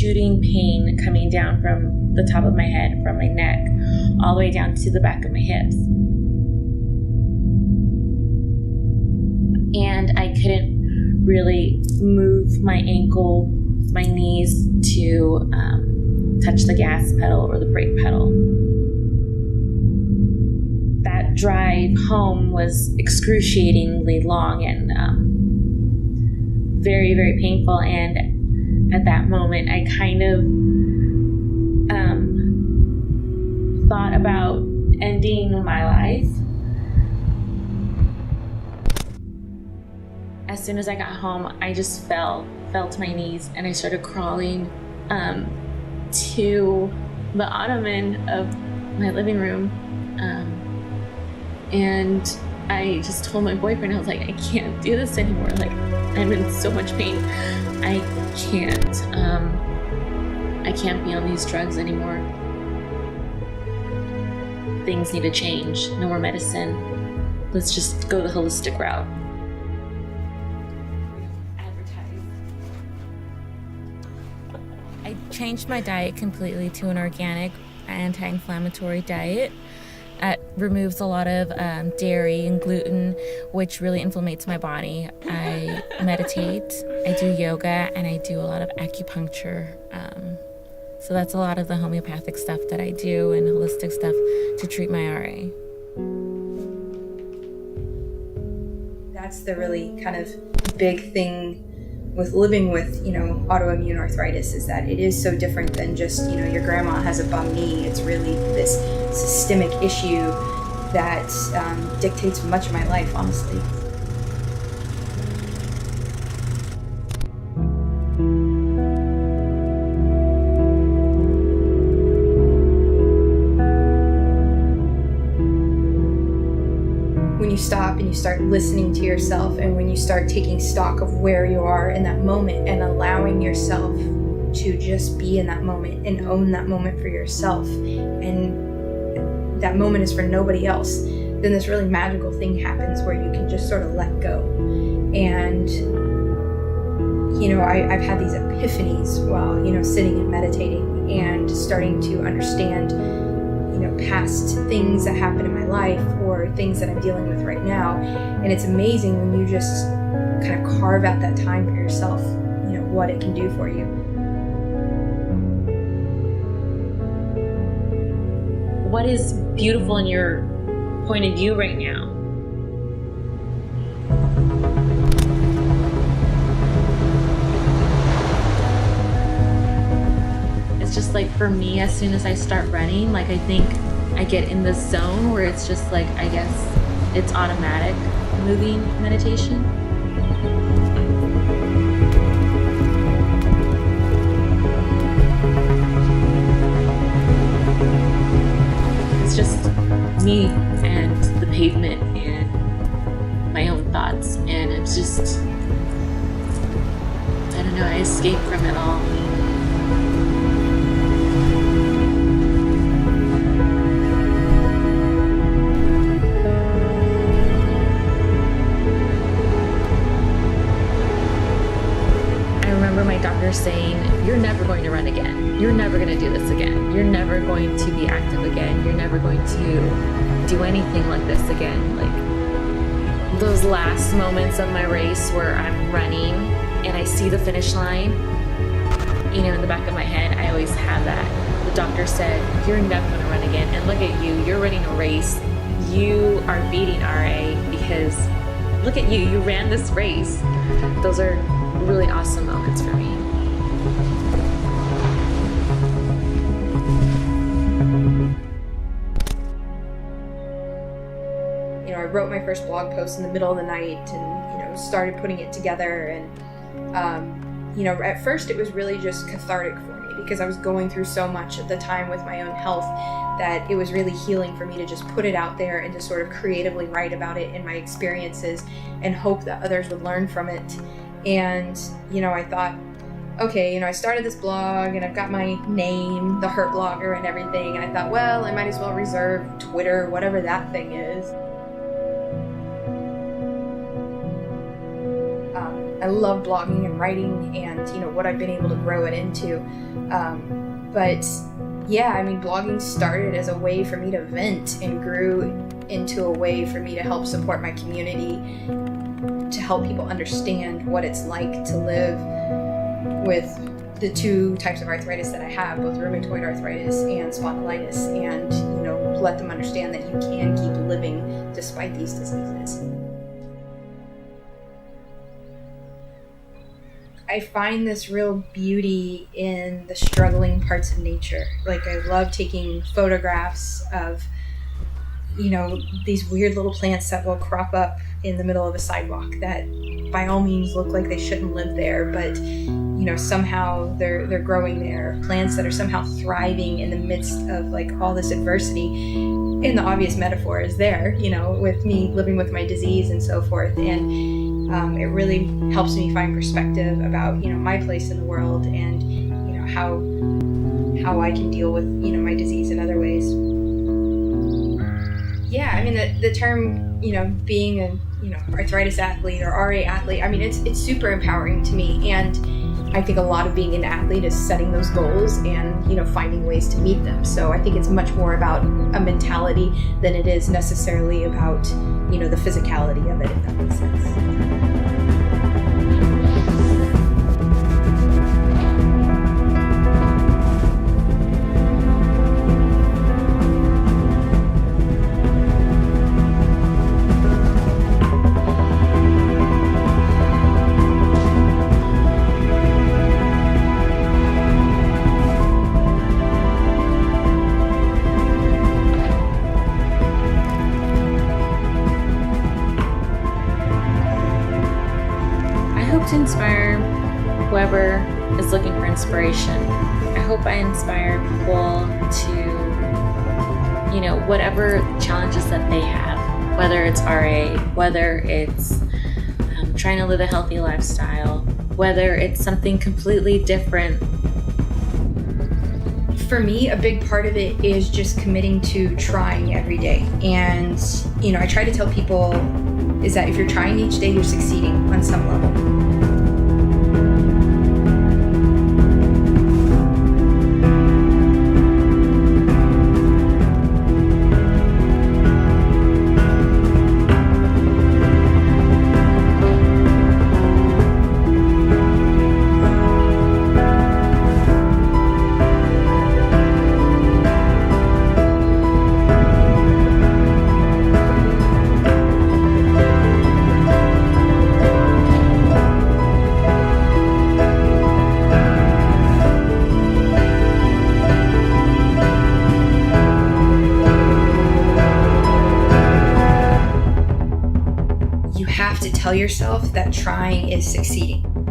shooting pain coming down from the top of my head, from my neck, all the way down to the back of my hips. And I couldn't really move my ankle, my knees to touch the gas pedal or the brake pedal. That drive home was excruciatingly long and very, very painful. And at that moment, I kind of thought about ending my life. As soon as I got home, I just fell to my knees, and I started crawling to the ottoman of my living room. And I just told my boyfriend, I was like, I can't do this anymore. Like, I'm in so much pain. I can't be on these drugs anymore. Things need to change. No more medicine. Let's just go the holistic route. I changed my diet completely to an organic, anti-inflammatory diet. It removes a lot of dairy and gluten, which really inflames my body. I meditate, I do yoga, and I do a lot of acupuncture. So that's a lot of the homeopathic stuff that I do and holistic stuff to treat my RA. That's the really kind of big thing with living with, autoimmune arthritis, is that it is so different than just, your grandma has a bum knee. It's really this systemic issue that dictates much of my life, honestly. When you stop and you start listening to yourself, and when you start taking stock of where you are in that moment and allowing yourself to just be in that moment and own that moment for yourself, and that moment is for nobody else, then this really magical thing happens where you can just sort of let go. And I've had these epiphanies while sitting and meditating and starting to understand past things that happen in my life or things that I'm dealing with right now. And it's amazing when you just kind of carve out that time for yourself, what it can do for you. What is beautiful in your point of view right now? It's just like, for me, as soon as I start running, like, I think I get in this zone where it's just like, I guess it's automatic moving meditation. It's just me and the pavement and my own thoughts, and it's just, I don't know, I escape from it all. My doctor saying, you're never going to run again. You're never going to do this again. You're never going to be active again. You're never going to do anything like this again. Like, those last moments of my race where I'm running and I see the finish line, in the back of my head, I always have that. The doctor said, you're never going to run again. And look at you. You're running a race. You are beating RA because look at you. You ran this race. Those are really awesome moments for me. I wrote my first blog post in the middle of the night and, started putting it together. And, at first it was really just cathartic for me because I was going through so much at the time with my own health that it was really healing for me to just put it out there and to sort of creatively write about it and my experiences and hope that others would learn from it. And, I thought, okay, I started this blog and I've got my name, The Hurt Blogger, and everything. And I thought, well, I might as well reserve Twitter, whatever that thing is. I love blogging and writing and, you know, what I've been able to grow it into. But yeah, I mean, blogging started as a way for me to vent and grew into a way for me to help support my community, to help people understand what it's like to live with the two types of arthritis that I have, both rheumatoid arthritis and spondylitis, and, you know, let them understand that you can keep living despite these diseases. I find this real beauty in the struggling parts of nature. Like, I love taking photographs of, you know, these weird little plants that will crop up in the middle of a sidewalk that by all means look like they shouldn't live there, but, you know, somehow they're growing there. Plants that are somehow thriving in the midst of like all this adversity. And the obvious metaphor is there, you know, with me living with my disease and so forth. And it really helps me find perspective about, you know, my place in the world and, you know, how I can deal with, you know, my disease in other ways. Yeah, I mean, the term, you know, being a, you know, arthritis athlete or RA athlete, I mean, it's super empowering to me. And I think a lot of being an athlete is setting those goals and, you know, finding ways to meet them. So I think it's much more about a mentality than it is necessarily about, you know, the physicality of it, if that makes sense. To inspire whoever is looking for inspiration. I hope I inspire people to, you know, whatever challenges that they have, whether it's RA, whether it's trying to live a healthy lifestyle, whether it's something completely different. For me, a big part of it is just committing to trying every day. And, you know, I try to tell people is that if you're trying each day, you're succeeding on some level. Tell yourself that trying is succeeding.